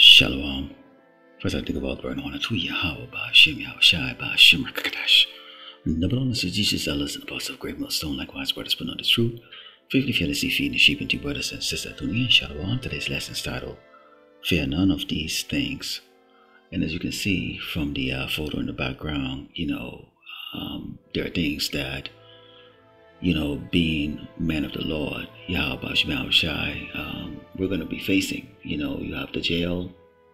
Shalom. First I think about going on to Yahawashi, Yahawashi, Shimmer Kakadash. Double on the Jesus, zealous and apostles of great millstone, likewise brothers put on the truth. Faithfully fearlessly feeding the sheep and two brothers and sisters. Tuning in Shalom. Today's lesson is titled Fear None of These Things. And as you can see from the photo in the background, there are things that, being men of the Lord, Yahawashi, we're going to be facing. You have the jail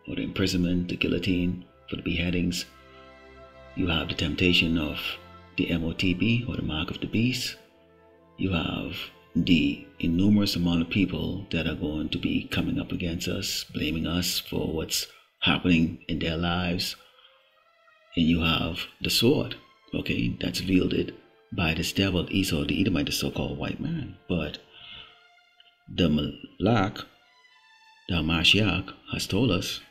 or the imprisonment, the guillotine for the beheadings. You have the temptation of the MOTB or the mark of the beast. You have the innumerous amount of people that are going to be coming up against us, blaming us for what's happening in their lives. And you have the sword, that's wielded by this devil Esau, the Edomite, the so-called white man. But the Malak, the Mashiach, has told us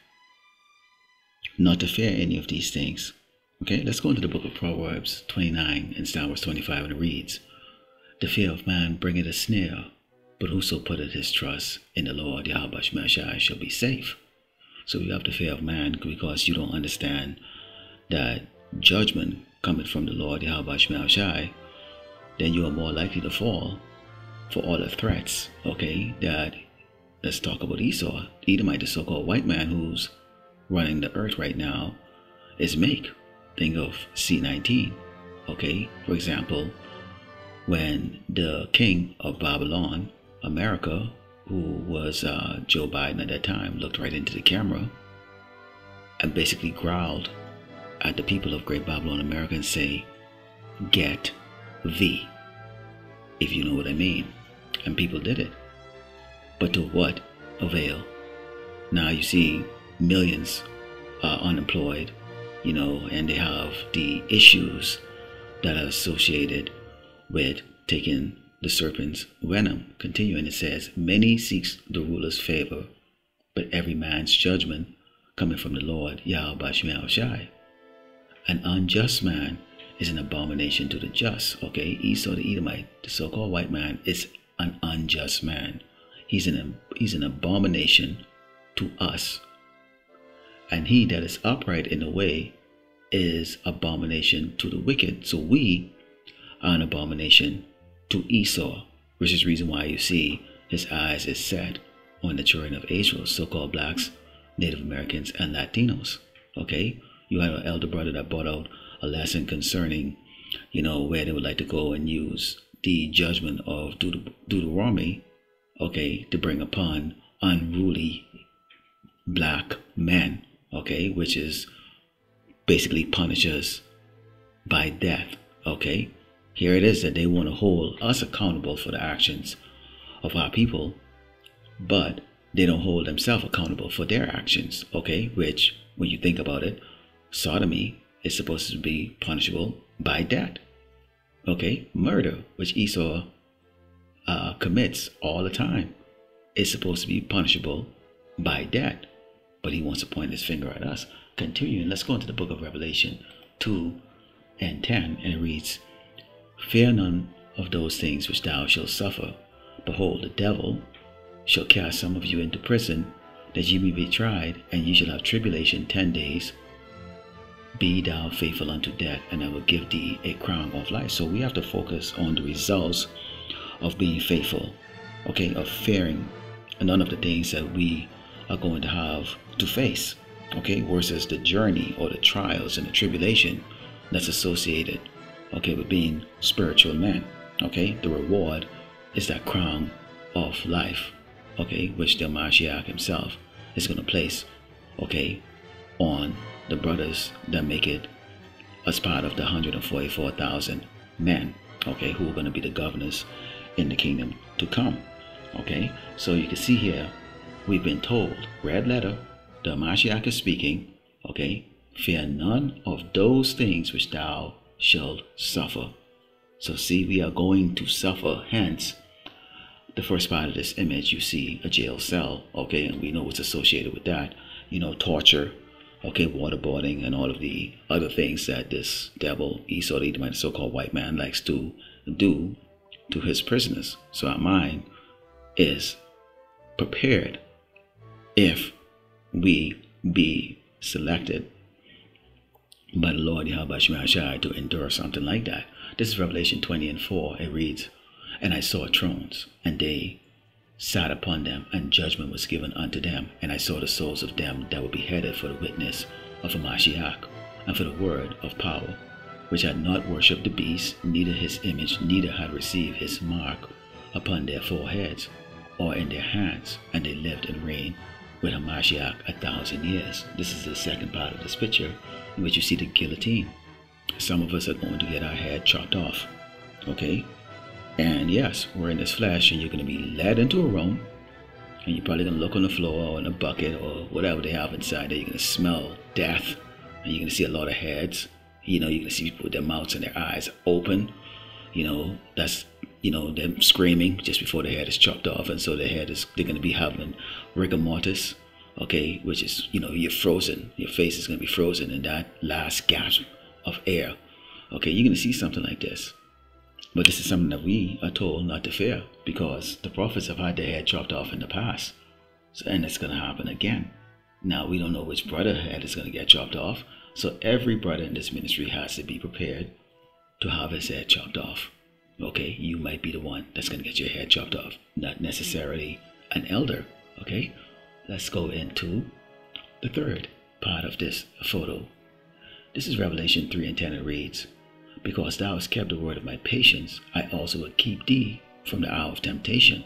not to fear any of these things. Let's go into the book of Proverbs 29 and start verse 25, and it reads, The fear of man bringeth a snare, but whoso putteth his trust in the Lord, Yahawashi, shall be safe. So you have the fear of man because you don't understand that judgment cometh from the Lord, Yahawashi, then you are more likely to fall for all the threats, that, let's talk about Esau, Edomite, the so-called white man who's running the earth right now, is make. Think of C-19, For example, when the king of Babylon, America, who was Joe Biden at that time, looked right into the camera and basically growled at the people of Great Babylon, America, and say, "Get thee," if you know what I mean. And people did it. But to what avail? Now you see millions are unemployed, and they have the issues that are associated with taking the serpent's venom. Continuing, it says, Many seeks the ruler's favor, but every man's judgment coming from the Lord, Yahawashi. An unjust man is an abomination to the just. Esau the Edomite, the so-called white man, is an unjust man. He's an abomination to us. And he that is upright in the way is abomination to the wicked. So we are an abomination to Esau, which is the reason why you see his eyes is set on the children of Israel, so-called blacks, Native Americans, and Latinos. You had an elder brother that brought out a lesson concerning, where they would like to go and use the judgment of Deuteronomy, to bring upon unruly black men, which is basically punishes by death. Here it is that they want to hold us accountable for the actions of our people, but they don't hold themselves accountable for their actions, which, when you think about it, sodomy is supposed to be punishable by death. Murder, which Esau commits all the time, is supposed to be punishable by death. But he wants to point his finger at us. Continuing, let's go into the book of Revelation 2 and 10, and it reads, Fear none of those things which thou shalt suffer. Behold, the devil shall cast some of you into prison, that ye may be tried, and ye shall have tribulation 10 days. Be thou faithful unto death, and I will give thee a crown of life. So we have to focus on the results of being faithful, of fearing none of the things that we are going to have to face, versus the journey or the trials and the tribulation that's associated, with being spiritual men. The reward is that crown of life, which the Mashiach himself is going to place, on the brothers that make it as part of the 144,000 men, who are going to be the governors in the kingdom to come. So you can see here, we've been told, red letter, the Mashiach is speaking, fear none of those things which thou shalt suffer. So see, we are going to suffer. Hence, the first part of this image, you see a jail cell, and we know what's associated with that, torture, waterboarding, and all of the other things that this devil, Esau, the Edomite, so-called white man, likes to do to his prisoners. So our mind is prepared if we be selected by the Lord Yahawashi to endure something like that. This is Revelation 20:4. It reads, "And I saw thrones, and they sat upon them, and judgment was given unto them. And I saw the souls of them that were beheaded for the witness of a Mashiach, and for the word of power, which had not worshipped the beast, neither his image, neither had received his mark upon their foreheads or in their hands. And they lived and reigned with Hamashiach 1,000 years." This is the second part of this picture, in which you see the guillotine. Some of us are going to get our head chopped off. Okay? And yes, we're in this flesh, and you're going to be led into a room, and you're probably going to look on the floor or in a bucket or whatever they have inside there. You're going to smell death, and you're going to see a lot of heads. You're going to see people with their mouths and their eyes open. That's, them screaming just before the head is chopped off. And so they're going to be having rigor mortis, okay, which is, you're frozen. Your face is going to be frozen in that last gasp of air. Okay, you're going to see something like this. But this is something that we are told not to fear, because the prophets have had their head chopped off in the past. And it's going to happen again. Now, we don't know which brother's head is going to get chopped off. So every brother in this ministry has to be prepared to have his head chopped off. Okay, you might be the one that's going to get your head chopped off, not necessarily an elder. Okay, let's go into the third part of this photo. This is Revelation 3:10. It reads, "Because thou hast kept the word of my patience, I also will keep thee from the hour of temptation,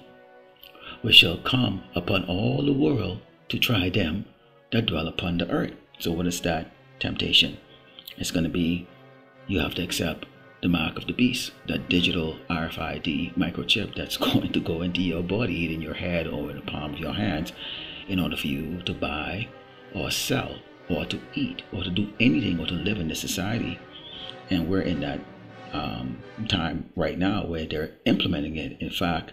which shall come upon all the world to try them that dwell upon the earth." So what is that temptation? It's going to be, you have to accept the mark of the beast, that digital RFID microchip that's going to go into your body, either in your head or in the palm of your hands, in order for you to buy or sell or to eat or to do anything or to live in this society. And we're in that time right now where they're implementing it. In fact,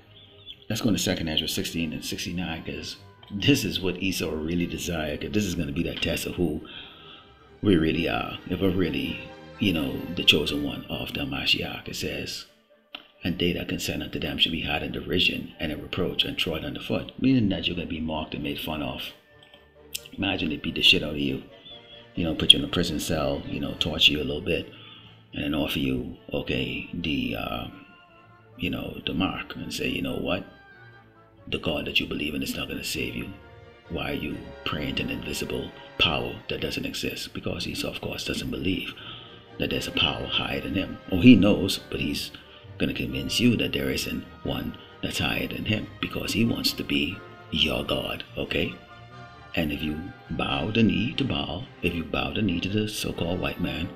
let's go to 2 Ezra 16 and 69, because this is what Esau really desired. Because this is going to be that test of who we really are. If we're really, the chosen one of the Mashiach. It says, "And they that consent unto them shall be had in derision and in reproach and trod underfoot," meaning that you're going to be mocked and made fun of. Imagine they beat the shit out of you, put you in a prison cell, torture you a little bit, and then offer you, okay, the mark, and say, you know what? The God that you believe in is not going to save you. Why are you praying to an invisible power that doesn't exist? Because he, of course, doesn't believe that there's a power higher than him. Oh, he knows, but he's going to convince you that there isn't one that's higher than him, because he wants to be your God, okay? And if you bow the knee to Baal, if you bow the knee to the so-called white man,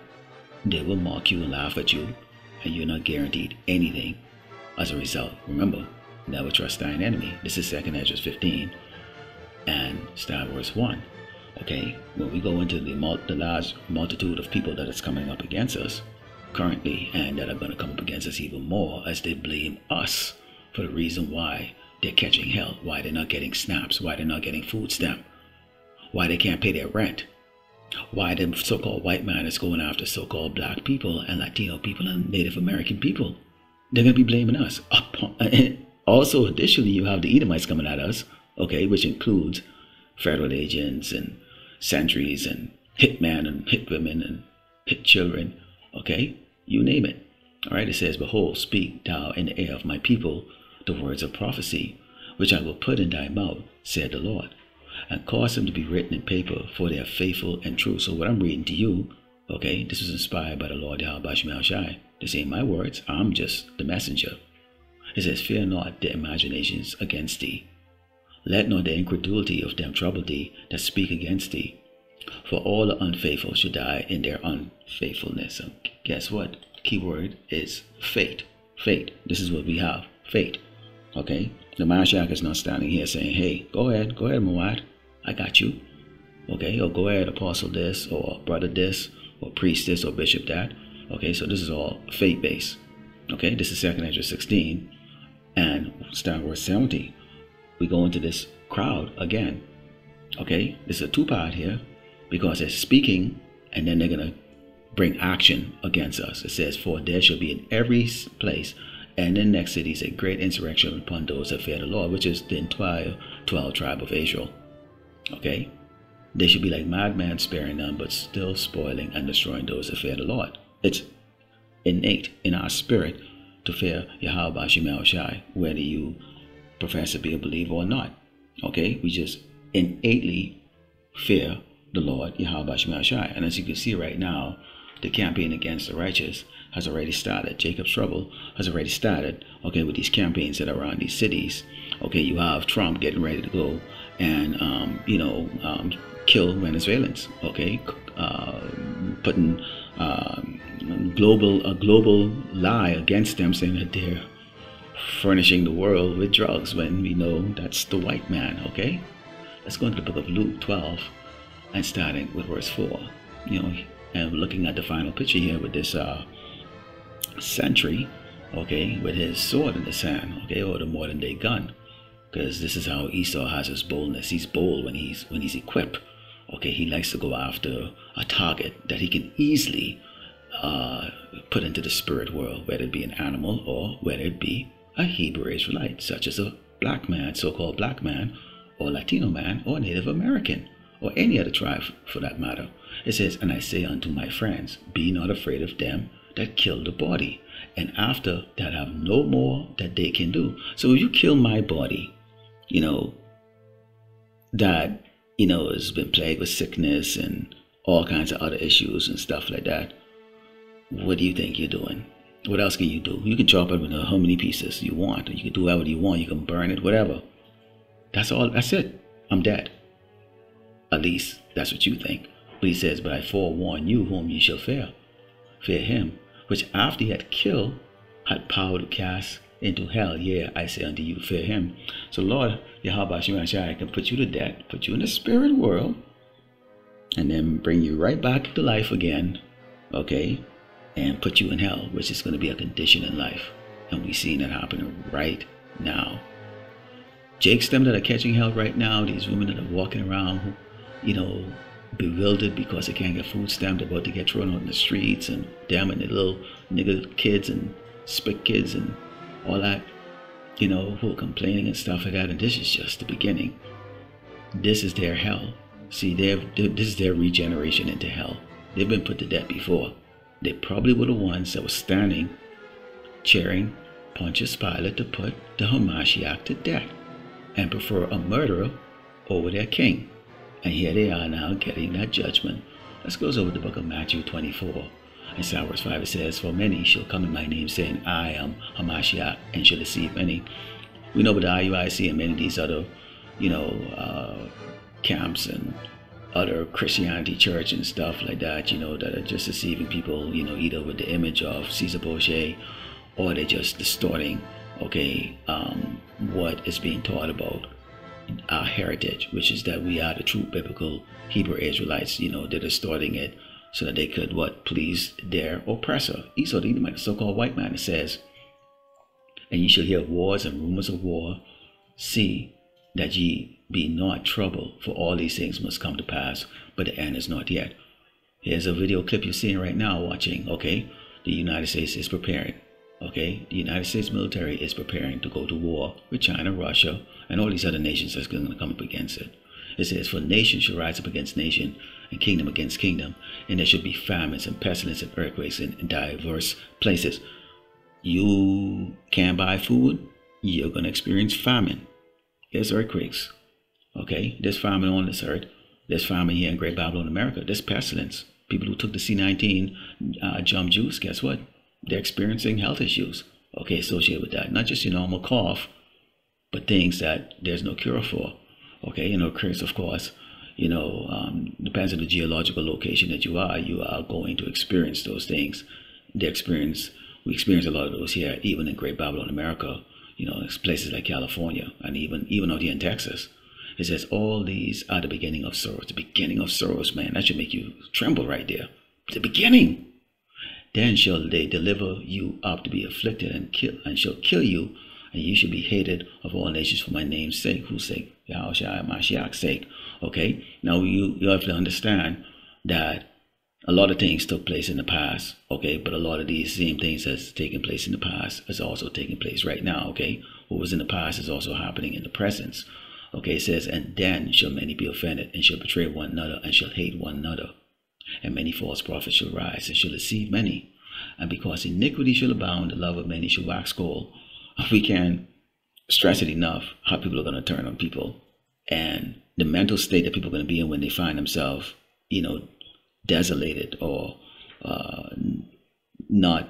they will mock you and laugh at you, and you're not guaranteed anything as a result. Remember, never trust thine enemy. This is 2 Ezra 15 and start verse 1. Okay, when we go into the large multitude of people that is coming up against us currently, and that are going to come up against us even more as they blame us for the reason why they're catching hell, why they're not getting snaps, why they're not getting food stamp, why they can't pay their rent, why the so-called white man is going after so-called black people and Latino people and Native American people. They're going to be blaming us. Also, additionally, you have the Edomites coming at us, okay, which includes federal agents and sentries and hitmen and hit women and hit children, okay, you name it. All right, it says, "Behold, speak thou in the ear of my people the words of prophecy, which I will put in thy mouth, said the Lord, and cause them to be written in paper, for they are faithful and true." So what I'm reading to you, okay, this was inspired by the Lord Yahawashi. This ain't my words, I'm just the messenger. It says, "Fear not their imaginations against thee. Let not the incredulity of them trouble thee that speak against thee. For all the unfaithful shall die in their unfaithfulness." And guess what? Key word is fate. Fate. This is what we have. Fate. Okay? The Mashiach is not standing here saying, "Hey, go ahead, Muad. I got you." Okay? Or go ahead, apostle this, or brother this, or priest this, or bishop that. Okay? So this is all fate-based. Okay? This is 2 Ezra 16 and start verse 70. We go into this crowd again. Okay? This is a two-part here, because they're speaking and then they're going to bring action against us. It says, "For there shall be in every place and in the next cities a great insurrection upon those that fear the Lord," which is the entire 12 tribe of Israel. Okay? They should be like madmen, sparing none, but still spoiling and destroying those that fear the Lord. It's innate in our spirit to fear Yahawashi, whether you profess to be a believer or not. Okay, we just innately fear the Lord Yahawashi. And as you can see right now, the campaign against the righteous has already started. Jacob's trouble has already started, okay, with these campaigns that are around these cities. Okay, you have Trump getting ready to go and, kill Venezuelans, okay, putting a global lie against them, saying that they're furnishing the world with drugs, when we know that's the white man, okay? Let's go into the book of Luke 12 and starting with verse 4, and looking at the final picture here with this sentry, okay, with his sword in his hand, okay, or the modern day gun, because this is how Esau has his boldness. He's bold when he's equipped, okay. He likes to go after a target that he can easily put into the spirit world, whether it be an animal or whether it be a Hebrew Israelite, such as a black man, so-called black man, or Latino man, or Native American, or any other tribe for that matter. It says, and I say unto my friends, be not afraid of them that kill the body, and after that have no more that they can do. So if you kill my body, that, has been plagued with sickness and all kinds of other issues and stuff like that, what do you think you're doing? What else can you do? You can chop it into how many pieces you want. You can do whatever you want. You can burn it, whatever. That's all. That's it. I'm dead. At least that's what you think. But he says, but I forewarn you whom ye shall fear. Fear him, which after he had killed, had power to cast into hell. Yeah, I say unto you, fear him. So Lord, Yahawashi can put you to death, put you in the spirit world, and then bring you right back to life again, okay, and put you in hell, which is going to be a condition in life. And we're seeing that happening right now. Jakes, them that are catching hell right now, these women that are walking around, bewildered because they can't get food stamps, about to get thrown out in the streets, and them and the little nigger kids and spick kids and all that, who are complaining and stuff like that. And this is just the beginning. This is their hell. See, this is their regeneration into hell. They've been put to death before. They probably were the ones that were standing, cheering Pontius Pilate to put the Hamashiach to death and prefer a murderer over their king. And here they are now getting that judgment. Let's go over the book of Matthew 24. In verse 5 it says, for many shall come in my name, saying, I am Hamashiach, and shall deceive many. We know with the IUIC and many of these other, camps and other Christianity church and stuff like that, that are just deceiving people, either with the image of Caesar Borgia, or they're just distorting, what is being taught about our heritage, which is that we are the true biblical Hebrew Israelites. They're distorting it so that they could please their oppressor, Esau the Edomite, the so-called white man. It says, and ye shall hear wars and rumors of war. See that ye be not troubled, for all these things must come to pass, but the end is not yet. Here's a video clip you're seeing right now, watching, the United States is preparing, the United States military is preparing to go to war with China, Russia, and all these other nations that's going to come up against it. It says, for nation shall rise up against nation, and kingdom against kingdom, and there shall be famines and pestilence and earthquakes in diverse places. You can't buy food, you're going to experience famine. There's earthquakes. There's famine on this earth. There's famine here in Great Babylon, America. There's pestilence. People who took the C-19 jump juice, guess what? They're experiencing health issues, associated with that. Not just your normal cough, but things that there's no cure for. Occurs, of course, depends on the geological location that you are going to experience those things. We experience a lot of those here, even in Great Babylon, America. It's places like California, and even out here in Texas. It says all these are the beginning of sorrows. The beginning of sorrows, man. That should make you tremble right there. The beginning. Then shall they deliver you up to be afflicted and shall kill you, and you shall be hated of all nations for my name's sake. Whose sake? Yahawashi Mashiach's sake. Now you have to understand that a lot of things took place in the past, but a lot of these same things that's taking place in the past is also taking place right now, What was in the past is also happening in the present, Okay, it says, and then shall many be offended, and shall betray one another, and shall hate one another. And many false prophets shall rise, and shall deceive many. And because iniquity shall abound, the love of many shall wax cold. We can't stress it enough how people are going to turn on people. And the mental state that people are going to be in when they find themselves, desolated or not,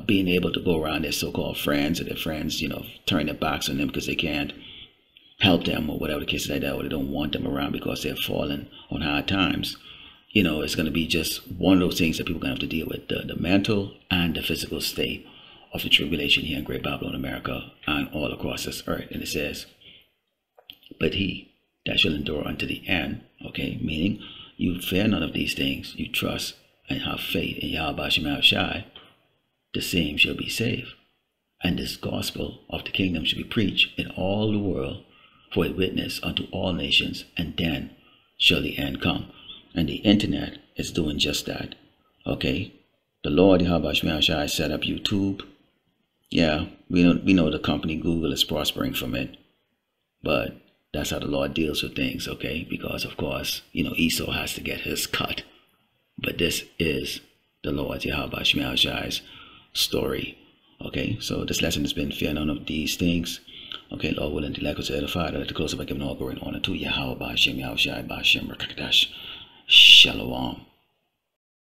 being able to go around their so-called friends, or their friends, turn their backs on them because they can't help them, or whatever the case is like that, or they don't want them around because they're falling on hard times. It's going to be just one of those things that people are going to have to deal with, the mental and the physical state of the tribulation here in Great Babylon, America, and all across this earth. And it says, but he that shall endure unto the end, okay, meaning you fear none of these things, you trust and have faith in Yahawashi, the same shall be saved. And this gospel of the kingdom shall be preached in all the world for a witness unto all nations, and then shall the end come. And the internet is doing just that. Okay, the Lord Yahawashi set up YouTube. Yeah, we know the company Google is prospering from it, but that's how the Lord deals with things. Okay, because of course Esau has to get his cut, but this is the Lord Yahawashi story. Okay, so this lesson has been fear none of these things. Okay, Lord willing, the like was edified. I'd like to close by giving all glory and honor to Yahawashi, Shalom.